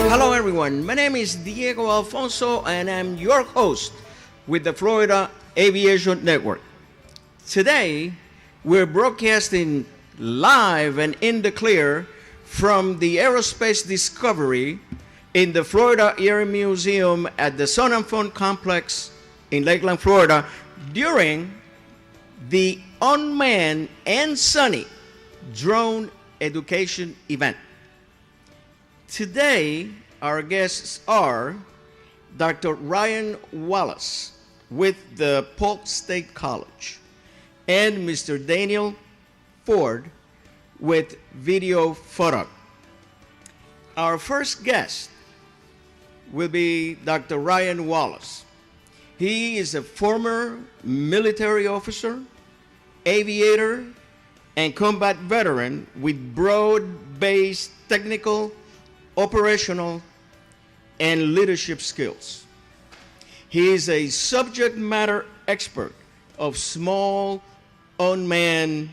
Hello everyone, my name is Diego Alfonso and I'm your host with the Florida Aviation Network. Today, we're broadcasting live and in the clear from the Aerospace Discovery in the Florida Air Museum at the Sun and FUN Complex in Lakeland, Florida during the Unmanned and Sunny drone education event. Today, our guests are Dr. Ryan Wallace with the Polk State College and Mr. Daniel Ford with video photo. Our first guest will be Dr. Ryan Wallace. He is a former military officer, aviator, and combat veteran with broad-based technical, operational, and leadership skills. He is a subject matter expert of small unmanned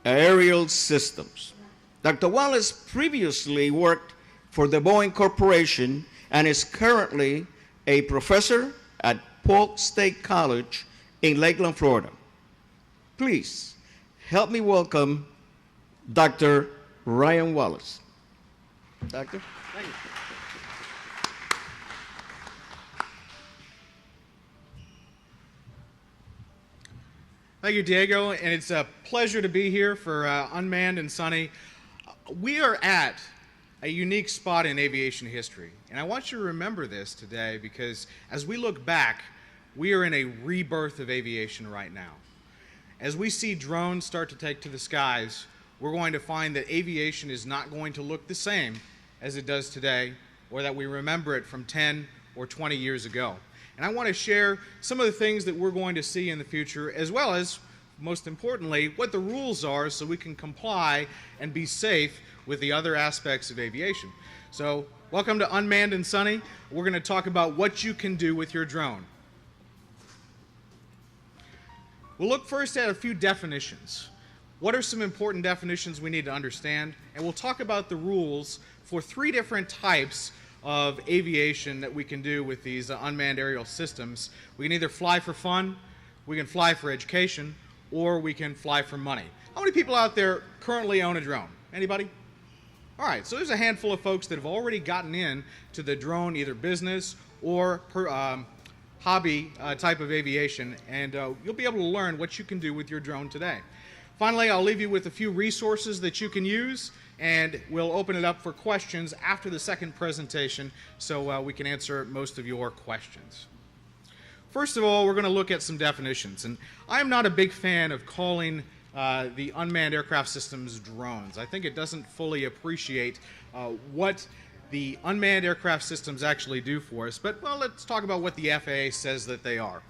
aerial systems. Dr. Wallace previously worked for the Boeing Corporation and is currently a professor at Polk State College in Lakeland, Florida. Please help me welcome Dr. Ryan Wallace. Doctor? Thank you. Thank you, Diego, and it's a pleasure to be here for Unmanned and Sunny. We are at a unique spot in aviation history, and I want you to remember this today because as we look back, we are in a rebirth of aviation right now. As we see drones start to take to the skies, we're going to find that aviation is not going to look the same as it does today, or that we remember it from 10 or 20 years ago. And I want to share some of the things that we're going to see in the future, as well as, most importantly, what the rules are so we can comply and be safe with the other aspects of aviation. So, welcome to Unmanned and Sunny. We're going to talk about what you can do with your drone. We'll look first at a few definitions. What are some important definitions we need to understand? And we'll talk about the rules for 3 different types of aviation that we can do with these unmanned aerial systems. We can either fly for fun, we can fly for education, or we can fly for money. How many people out there currently own a drone? Anybody? All right, so there's a handful of folks that have already gotten in to the drone, either business or hobby type of aviation, and you'll be able to learn what you can do with your drone today. Finally, I'll leave you with a few resources that you can use, and we'll open it up for questions after the second presentation so we can answer most of your questions. First of all, we're going to look at some definitions, and I'm not a big fan of calling the unmanned aircraft systems drones. I think it doesn't fully appreciate what the unmanned aircraft systems actually do for us, but well, let's talk about what the FAA says that they are.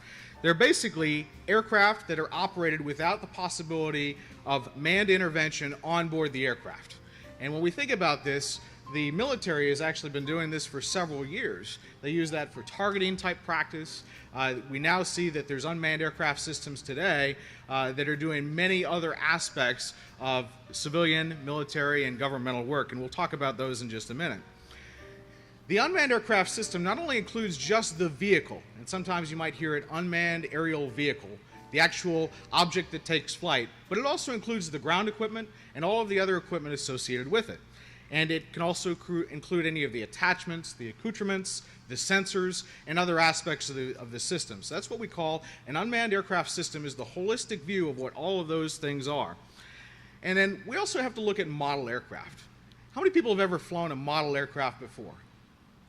They're basically aircraft that are operated without the possibility of manned intervention on board the aircraft. And when we think about this, the military has actually been doing this for several years. They use that for targeting type practice. We now see that there's unmanned aircraft systems today that are doing many other aspects of civilian, military, and governmental work, and we'll talk about those in just a minute. The unmanned aircraft system not only includes just the vehicle, and sometimes you might hear it unmanned aerial vehicle, the actual object that takes flight, but it also includes the ground equipment and all of the other equipment associated with it. And it can also include any of the attachments, the accoutrements, the sensors, and other aspects of the system. So that's what we call an unmanned aircraft system, is the holistic view of what all of those things are. And then we also have to look at model aircraft. How many people have ever flown a model aircraft before?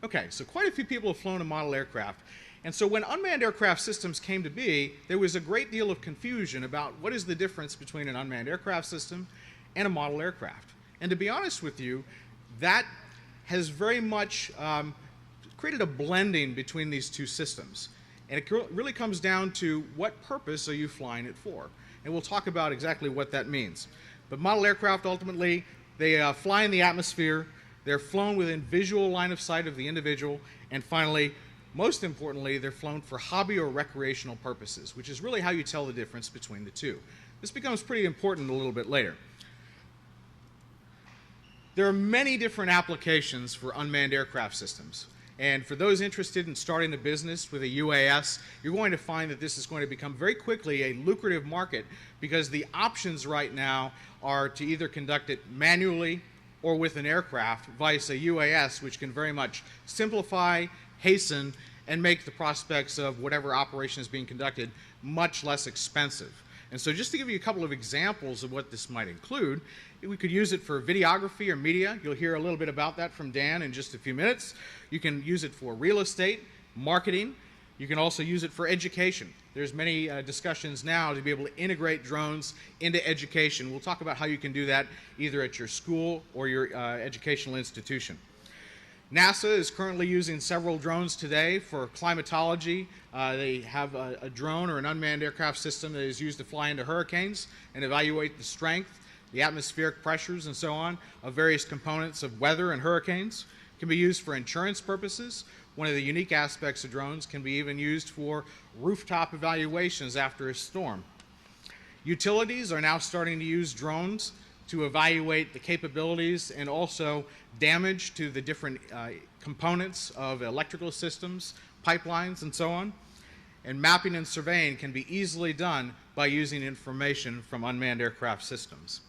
Okay, so quite a few people have flown a model aircraft. And so when unmanned aircraft systems came to be, there was a great deal of confusion about what is the difference between an unmanned aircraft system and a model aircraft. And to be honest with you, that has very much created a blending between these two systems. And it really comes down to what purpose are you flying it for? And we'll talk about exactly what that means. But model aircraft, ultimately, they fly in the atmosphere, they're flown within visual line of sight of the individual, and finally, most importantly, they're flown for hobby or recreational purposes, which is really how you tell the difference between the two. This becomes pretty important a little bit later. There are many different applications for unmanned aircraft systems. And for those interested in starting a business with a UAS, you're going to find that this is going to become very quickly a lucrative market because the options right now are to either conduct it manually or with an aircraft, vice a UAS, which can very much simplify, hasten, and make the prospects of whatever operation is being conducted much less expensive. And so just to give you a couple of examples of what this might include, we could use it for videography or media. You'll hear a little bit about that from Dan in just a few minutes. You can use it for real estate, marketing. You can also use it for education. There's many discussions now to be able to integrate drones into education. We'll talk about how you can do that either at your school or your educational institution. NASA is currently using several drones today for climatology. They have a drone or an unmanned aircraft system that is used to fly into hurricanes and evaluate the strength, the atmospheric pressures, and so on of various components of weather and hurricanes. It can be used for insurance purposes. One of the unique aspects of drones can be even used for rooftop evaluations after a storm. Utilities are now starting to use drones to evaluate the capabilities and also damage to the different components of electrical systems, pipelines, and so on. And mapping and surveying can be easily done by using information from unmanned aircraft systems.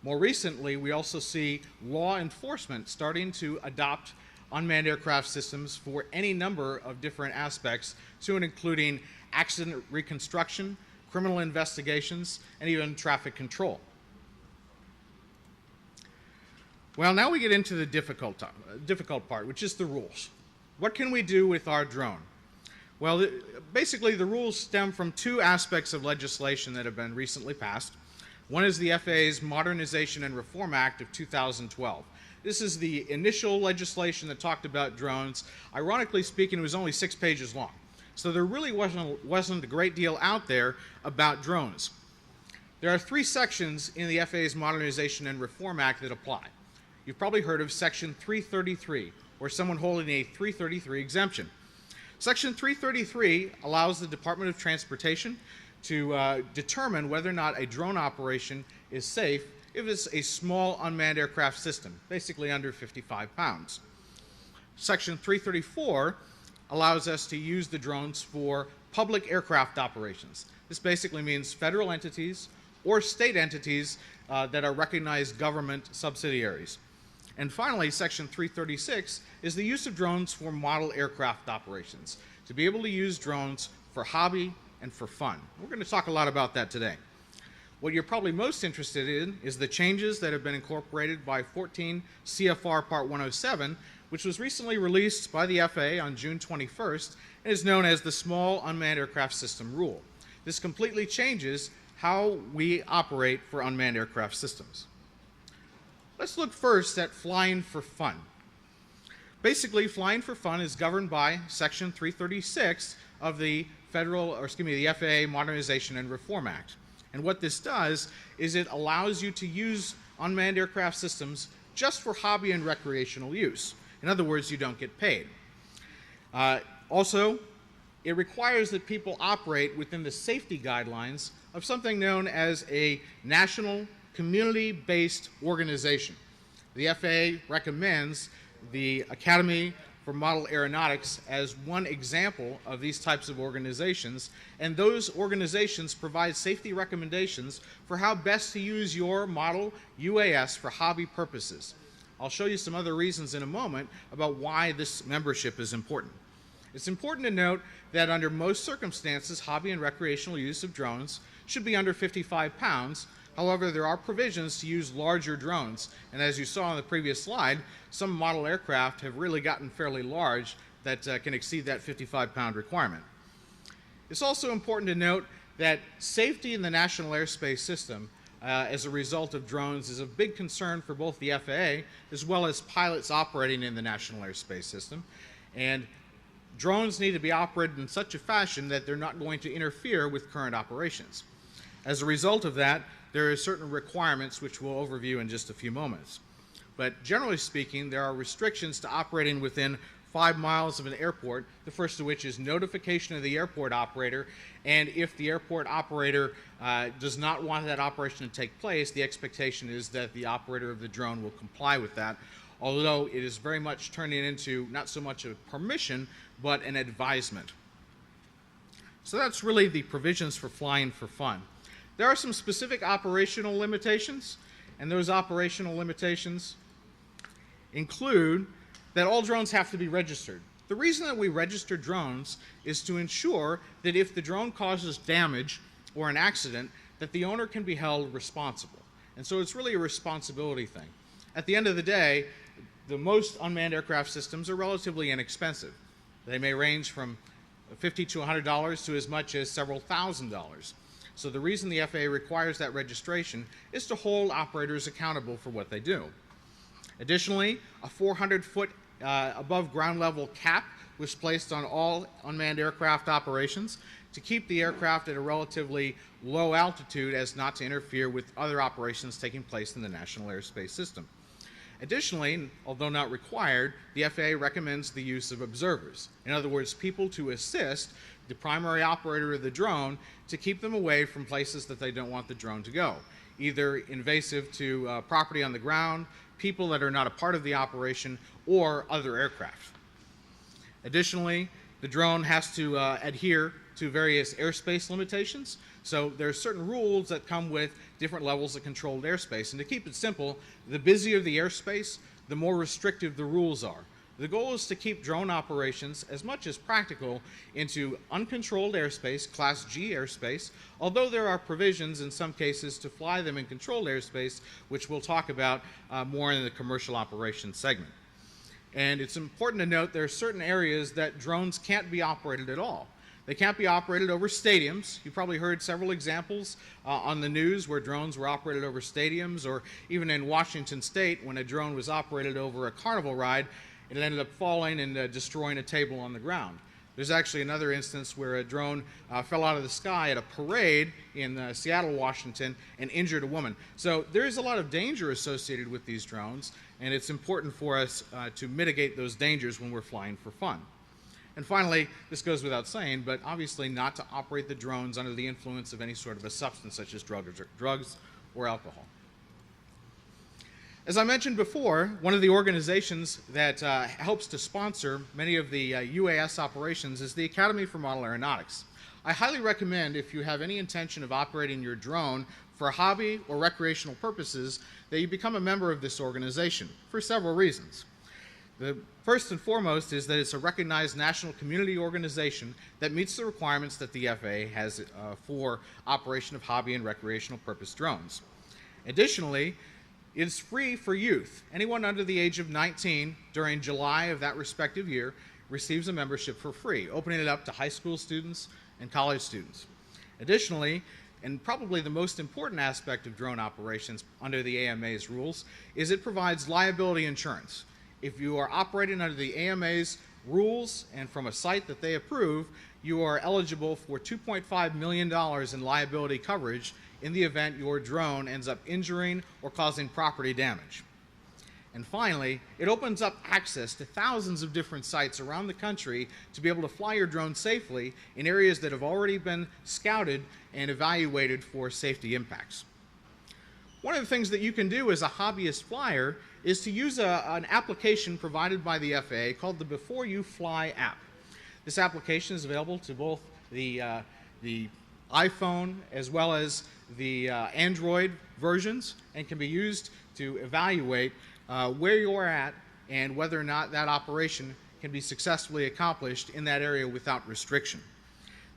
More recently, we also see law enforcement starting to adopt unmanned aircraft systems for any number of different aspects, to and including accident reconstruction, criminal investigations, and even traffic control. Well, now we get into the difficult part, which is the rules. What can we do with our drone? Well, basically the rules stem from two aspects of legislation that have been recently passed. One is the FAA's Modernization and Reform Act of 2012. This is the initial legislation that talked about drones. Ironically speaking, it was only 6 pages long. So there really wasn't a great deal out there about drones. There are 3 sections in the FAA's Modernization and Reform Act that apply. You've probably heard of Section 333, or someone holding a 333 exemption. Section 333 allows the Department of Transportation to determine whether or not a drone operation is safe if it's a small unmanned aircraft system, basically under 55 pounds. Section 334 allows us to use the drones for public aircraft operations. This basically means federal entities or state entities that are recognized government subsidiaries. And finally, Section 336 is the use of drones for model aircraft operations, to be able to use drones for hobby and for fun. We're going to talk a lot about that today. What you're probably most interested in is the changes that have been incorporated by 14 CFR Part 107, which was recently released by the FAA on June 21st and is known as the Small Unmanned Aircraft System Rule. This completely changes how we operate for unmanned aircraft systems. Let's look first at flying for fun. Basically, flying for fun is governed by Section 336 of the the FAA Modernization and Reform Act. And what this does is it allows you to use unmanned aircraft systems just for hobby and recreational use. In other words, you don't get paid. Also, it requires that people operate within the safety guidelines of something known as a national community-based organization. The FAA recommends the Academy for Model Aeronautics as one example of these types of organizations, and those organizations provide safety recommendations for how best to use your model UAS for hobby purposes. I'll show you some other reasons in a moment about why this membership is important. It's important to note that under most circumstances, hobby and recreational use of drones should be under 55 pounds. However, there are provisions to use larger drones, and as you saw on the previous slide, some model aircraft have really gotten fairly large that can exceed that 55-pound requirement. It's also important to note that safety in the national airspace system as a result of drones is a big concern for both the FAA as well as pilots operating in the national airspace system. And drones need to be operated in such a fashion that they're not going to interfere with current operations. As a result of that, there are certain requirements which we'll overview in just a few moments. But generally speaking, there are restrictions to operating within 5 miles of an airport, the first of which is notification of the airport operator, and if the airport operator does not want that operation to take place, the expectation is that the operator of the drone will comply with that, although it is very much turning into not so much a permission, but an advisement. So that's really the provisions for flying for fun. There are some specific operational limitations, and those operational limitations include that all drones have to be registered. The reason that we register drones is to ensure that if the drone causes damage or an accident, that the owner can be held responsible. And so it's really a responsibility thing. At the end of the day, the most unmanned aircraft systems are relatively inexpensive. They may range from $50 to $100 to as much as several $1,000s. So the reason the FAA requires that registration is to hold operators accountable for what they do. Additionally, a 400-foot above ground level cap was placed on all unmanned aircraft operations to keep the aircraft at a relatively low altitude as not to interfere with other operations taking place in the national airspace system. Additionally, although not required, the FAA recommends the use of observers. In other words, people to assist the primary operator of the drone to keep them away from places that they don't want the drone to go, either invasive to property on the ground, people that are not a part of the operation, or other aircraft. Additionally, the drone has to adhere to various airspace limitations. So there are certain rules that come with different levels of controlled airspace. And to keep it simple, the busier the airspace, the more restrictive the rules are. The goal is to keep drone operations as much as practical into uncontrolled airspace, Class G airspace, although there are provisions in some cases to fly them in controlled airspace, which we'll talk about more in the commercial operations segment. And it's important to note there are certain areas that drones can't be operated at all. They can't be operated over stadiums. You've probably heard several examples on the news where drones were operated over stadiums, or even in Washington State when a drone was operated over a carnival ride, it ended up falling and destroying a table on the ground. There's actually another instance where a drone fell out of the sky at a parade in Seattle, Washington, and injured a woman. So there is a lot of danger associated with these drones, and it's important for us to mitigate those dangers when we're flying for fun. And finally, this goes without saying, but obviously not to operate the drones under the influence of any sort of a substance such as drugs or alcohol. As I mentioned before, one of the organizations that helps to sponsor many of the UAS operations is the Academy for Model Aeronautics. I highly recommend, if you have any intention of operating your drone for hobby or recreational purposes, that you become a member of this organization for several reasons. The first and foremost is that it's a recognized national community organization that meets the requirements that the FAA has for operation of hobby and recreational purpose drones. Additionally, it's free for youth. Anyone under the age of 19 during July of that respective year receives a membership for free, opening it up to high school students and college students. Additionally, and probably the most important aspect of drone operations under the AMA's rules, is it provides liability insurance. If you are operating under the AMA's rules and from a site that they approve, you are eligible for $2.5 million in liability coverage in the event your drone ends up injuring or causing property damage. And finally, it opens up access to thousands of different sites around the country to be able to fly your drone safely in areas that have already been scouted and evaluated for safety impacts. One of the things that you can do as a hobbyist flyer is to use an application provided by the FAA called the Before You Fly app. This application is available to both the iPhone as well as the Android versions and can be used to evaluate where you're at and whether or not that operation can be successfully accomplished in that area without restriction.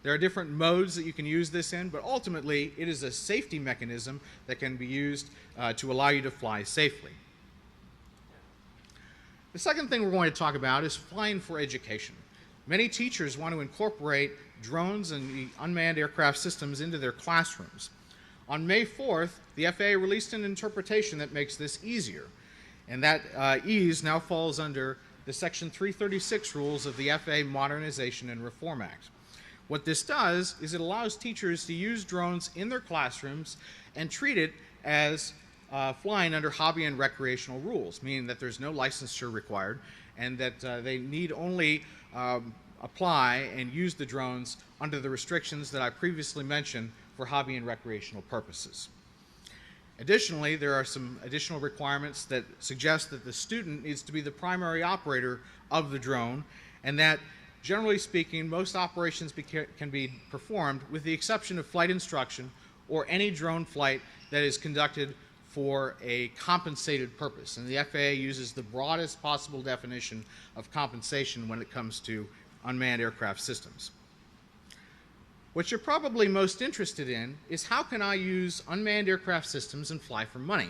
There are different modes that you can use this in, but ultimately it is a safety mechanism that can be used to allow you to fly safely. The second thing we're going to talk about is flying for education. Many teachers want to incorporate drones and the unmanned aircraft systems into their classrooms. On May 4th, the FAA released an interpretation that makes this easier, and that ease now falls under the Section 336 rules of the FAA Modernization and Reform Act. What this does is it allows teachers to use drones in their classrooms and treat it as flying under hobby and recreational rules, meaning that there's no licensure required and that they need only apply and use the drones under the restrictions that I previously mentioned for hobby and recreational purposes. Additionally, there are some additional requirements that suggest that the student needs to be the primary operator of the drone, and that, generally speaking, most operations can be performed with the exception of flight instruction or any drone flight that is conducted for a compensated purpose. And the FAA uses the broadest possible definition of compensation when it comes to unmanned aircraft systems. What you're probably most interested in is how can I use unmanned aircraft systems and fly for money?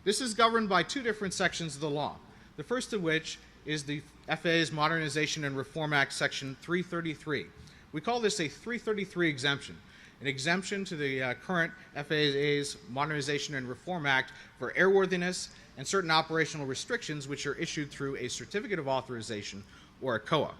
This is governed by two different sections of the law. The first of which is the FAA's Modernization and Reform Act, Section 333. We call this a 333 exemption, an exemption to the current FAA's Modernization and Reform Act for airworthiness and certain operational restrictions which are issued through a Certificate of Authorization or a COA.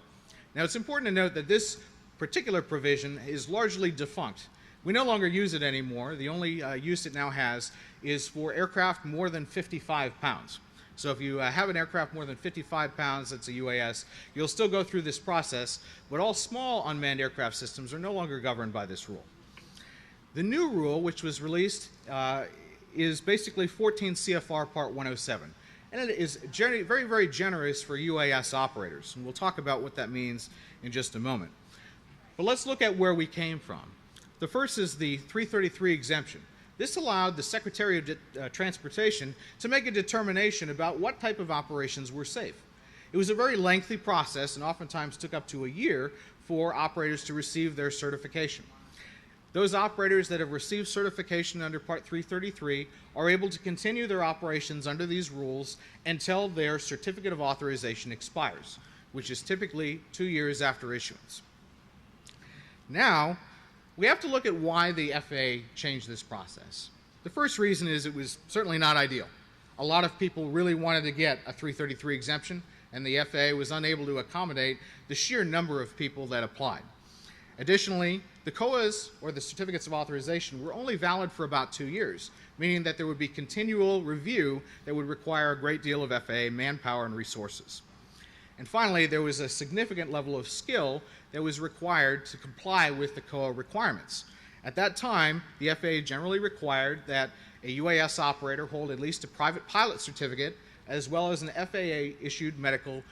Now, it's important to note that this particular provision is largely defunct. We no longer use it anymore. The only use it now has is for aircraft more than 55 pounds. So if you have an aircraft more than 55 pounds that's a UAS, you'll still go through this process, but all small unmanned aircraft systems are no longer governed by this rule. The new rule, which was released, is basically 14 CFR Part 107, and it is very, very generous for UAS operators, and we'll talk about what that means in just a moment. But let's look at where we came from. The first is the 333 exemption. This allowed the Secretary of Transportation to make a determination about what type of operations were safe. It was a very lengthy process and oftentimes took up to a year for operators to receive their certification. Those operators that have received certification under Part 333 are able to continue their operations under these rules until their Certificate of Authorization expires, which is typically 2 years after issuance. Now, we have to look at why the FAA changed this process. The first reason is it was certainly not ideal. A lot of people really wanted to get a 333 exemption, and the FAA was unable to accommodate the sheer number of people that applied. Additionally, the COAs, or the Certificates of Authorization, were only valid for about 2 years, meaning that there would be continual review that would require a great deal of FAA manpower and resources. And finally, there was a significant level of skill that was required to comply with the COA requirements. At that time, the FAA generally required that a UAS operator hold at least a private pilot certificate as well as an FAA-issued medical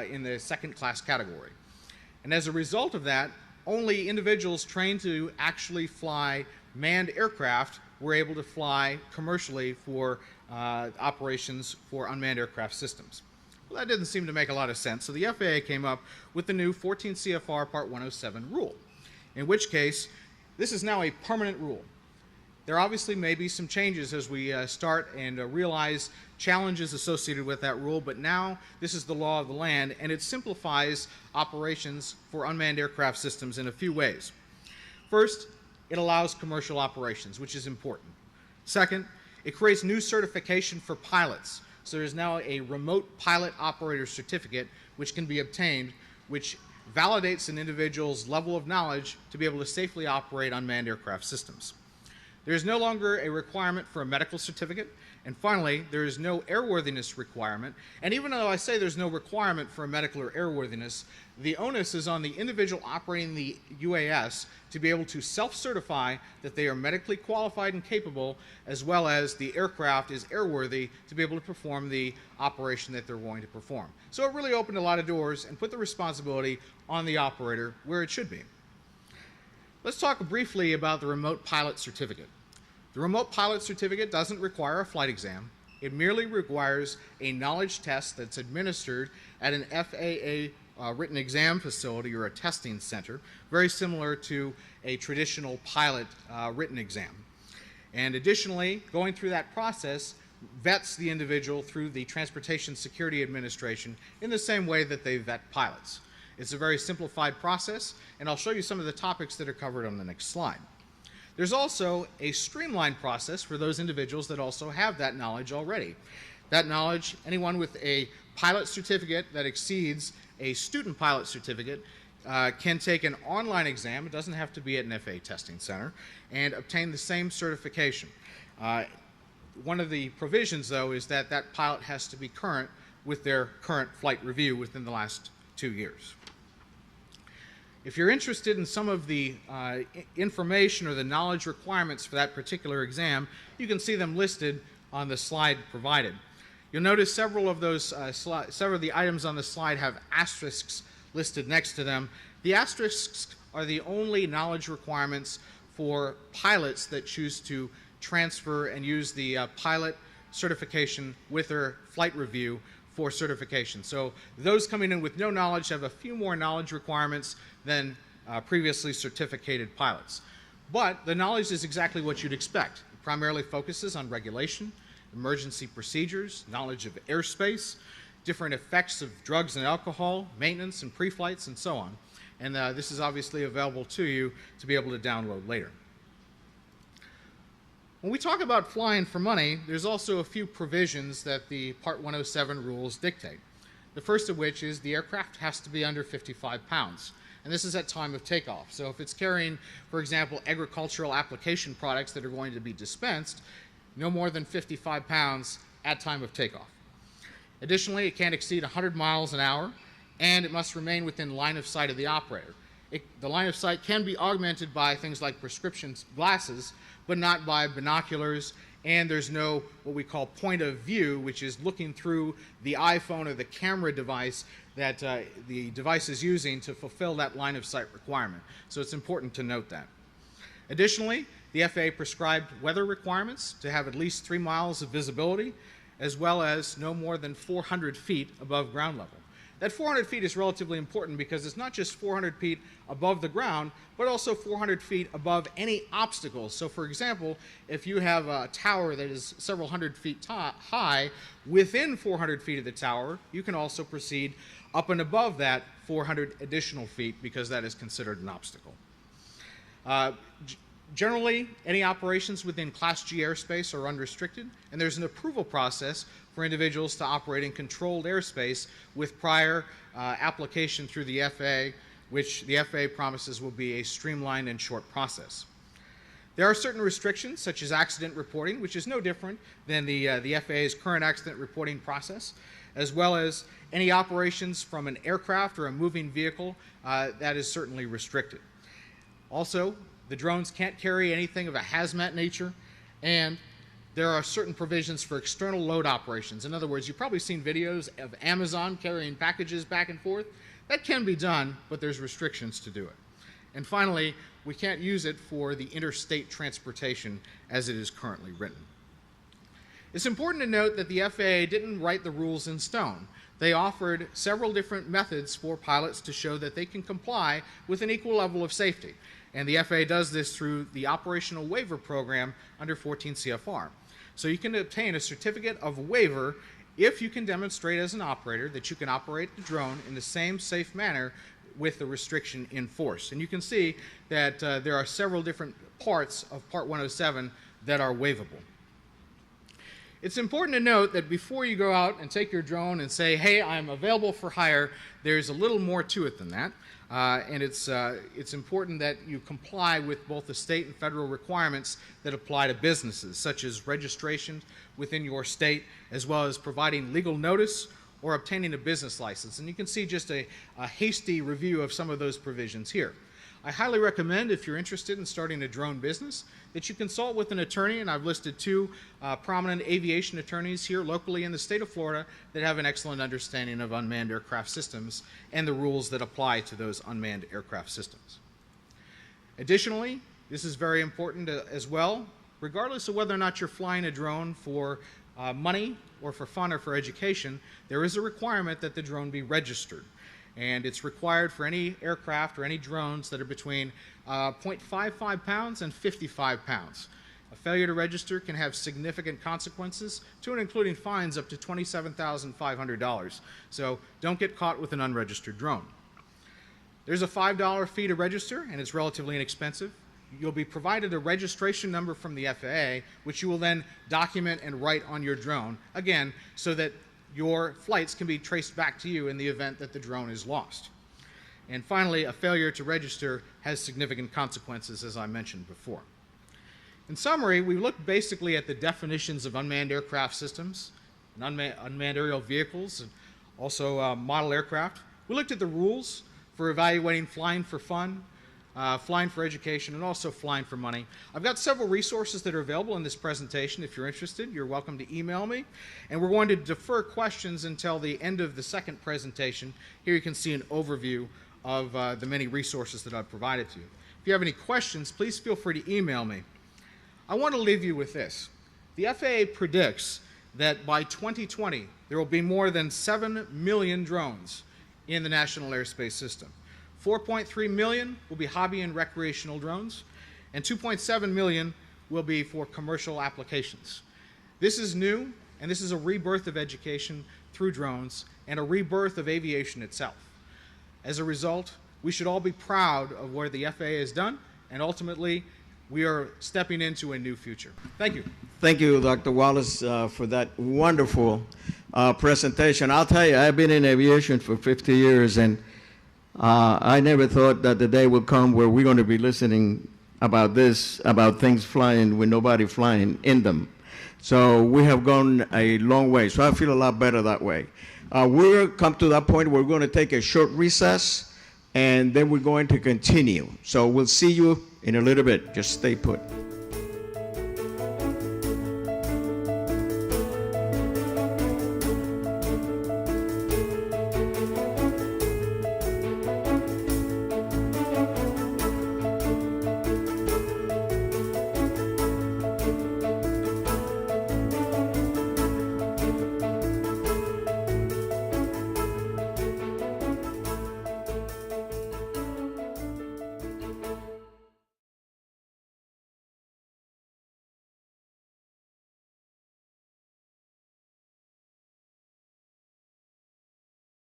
in the second-class category. And as a result of that, only individuals trained to actually fly manned aircraft were able to fly commercially for operations for unmanned aircraft systems. Well, that didn't seem to make a lot of sense, so the FAA came up with the new 14 CFR Part 107 rule, in which case this is now a permanent rule. There obviously may be some changes as we start and realize challenges associated with that rule, but now this is the law of the land, and it simplifies operations for unmanned aircraft systems in a few ways. First, it allows commercial operations, which is important. Second, it creates new certification for pilots. So there is now a remote pilot operator certificate which can be obtained, which validates an individual's level of knowledge to be able to safely operate unmanned aircraft systems. There is no longer a requirement for a medical certificate. And finally, there is no airworthiness requirement. And even though I say there's no requirement for a medical or airworthiness, the onus is on the individual operating the UAS to be able to self-certify that they are medically qualified and capable, as well as the aircraft is airworthy to be able to perform the operation that they're going to perform. So it really opened a lot of doors and put the responsibility on the operator where it should be. Let's talk briefly about the remote pilot certificate. The remote pilot certificate doesn't require a flight exam. It merely requires a knowledge test that's administered at an FAA written exam facility or a testing center, very similar to a traditional pilot written exam. And additionally, going through that process vets the individual through the Transportation Security Administration in the same way that they vet pilots. It's a very simplified process, and I'll show you some of the topics that are covered on the next slide. There's also a streamlined process for those individuals that also have that knowledge already. That knowledge, anyone with a pilot certificate that exceeds a student pilot certificate can take an online exam. It doesn't have to be at an FAA testing center, and obtain the same certification. One of the provisions, though, is that that pilot has to be current with their current flight review within the last 2 years. If you're interested in some of the information or the knowledge requirements for that particular exam, you can see them listed on the slide provided. You'll notice several of the items on the slide have asterisks listed next to them. The asterisks are the only knowledge requirements for pilots that choose to transfer and use the pilot certification with their flight review for certification. So those coming in with no knowledge have a few more knowledge requirements than previously certificated pilots. But the knowledge is exactly what you'd expect. It primarily focuses on regulation, emergency procedures, knowledge of airspace, different effects of drugs and alcohol, maintenance and pre-flights, and so on. And this is obviously available to you to be able to download later. When we talk about flying for money, there's also a few provisions that the Part 107 rules dictate. The first of which is the aircraft has to be under 55 pounds. And this is at time of takeoff. So if it's carrying, for example, agricultural application products that are going to be dispensed, no more than 55 pounds at time of takeoff. Additionally, it can't exceed 100 miles an hour, and it must remain within line of sight of the operator. The line of sight can be augmented by things like prescription glasses, but not by binoculars, and there's no what we call point of view, which is looking through the iPhone or the camera device that the device is using to fulfill that line of sight requirement. So it's important to note that. Additionally, the FAA prescribed weather requirements to have at least 3 miles of visibility, as well as no more than 400 feet above ground level. That 400 feet is relatively important because it's not just 400 feet above the ground, but also 400 feet above any obstacles. So for example, if you have a tower that is several hundred feet high, within 400 feet of the tower, you can also proceed up and above that 400 additional feet because that is considered an obstacle. Generally, any operations within Class G airspace are unrestricted, and there's an approval process for individuals to operate in controlled airspace with prior application through the FAA, which the FAA promises will be a streamlined and short process. There are certain restrictions, such as accident reporting, which is no different than the FAA's current accident reporting process, as well as any operations from an aircraft or a moving vehicle that is certainly restricted. Also, the drones can't carry anything of a hazmat nature, and there are certain provisions for external load operations. In other words, you've probably seen videos of Amazon carrying packages back and forth. That can be done, but there's restrictions to do it. And finally, we can't use it for the interstate transportation as it is currently written. It's important to note that the FAA didn't write the rules in stone. They offered several different methods for pilots to show that they can comply with an equal level of safety. And the FAA does this through the Operational Waiver Program under 14 CFR. So you can obtain a certificate of waiver if you can demonstrate as an operator that you can operate the drone in the same safe manner with the restriction in force. And you can see that there are several different parts of Part 107 that are waivable. It's important to note that before you go out and take your drone and say, hey, I'm available for hire, there's a little more to it than that. And it's important that you comply with both the state and federal requirements that apply to businesses, such as registration within your state, as well as providing legal notice or obtaining a business license. And you can see just a hasty review of some of those provisions here. I highly recommend, if you're interested in starting a drone business, that you consult with an attorney, and I've listed 2 prominent aviation attorneys here locally in the state of Florida that have an excellent understanding of unmanned aircraft systems and the rules that apply to those unmanned aircraft systems. Additionally, this is very important as well, regardless of whether or not you're flying a drone for money or for fun or for education, there is a requirement that the drone be registered. And it's required for any aircraft or any drones that are between 0.55 pounds and 55 pounds. A failure to register can have significant consequences, to and including fines up to $27,500. So don't get caught with an unregistered drone. There's a $5 fee to register, and it's relatively inexpensive. You'll be provided a registration number from the FAA, which you will then document and write on your drone, again, so that your flights can be traced back to you in the event that the drone is lost. And finally, a failure to register has significant consequences, as I mentioned before. In summary, we looked basically at the definitions of unmanned aircraft systems, and unmanned aerial vehicles, and also model aircraft. We looked at the rules for evaluating flying for fun, flying for education, and also flying for money. I've got several resources that are available in this presentation. If you're interested, you're welcome to email me. And we're going to defer questions until the end of the second presentation. Here you can see an overview of the many resources that I've provided to you. If you have any questions, please feel free to email me. I want to leave you with this. The FAA predicts that by 2020, there will be more than 7 million drones in the National Airspace System. 4.3 million will be hobby and recreational drones, and 2.7 million will be for commercial applications. This is new, and this is a rebirth of education through drones and a rebirth of aviation itself. As a result, we should all be proud of what the FAA has done, and ultimately, we are stepping into a new future. Thank you. Thank you, Dr. Wallace, for that wonderful presentation. I'll tell you, I've been in aviation for 50 years, and I never thought that the day would come where we're going to be listening about this, about things flying with nobody flying in them. So we have gone a long way. So I feel a lot better that way. We'll come to that point where we're going to take a short recess, and then we're going to continue. So we'll see you in a little bit. Just stay put.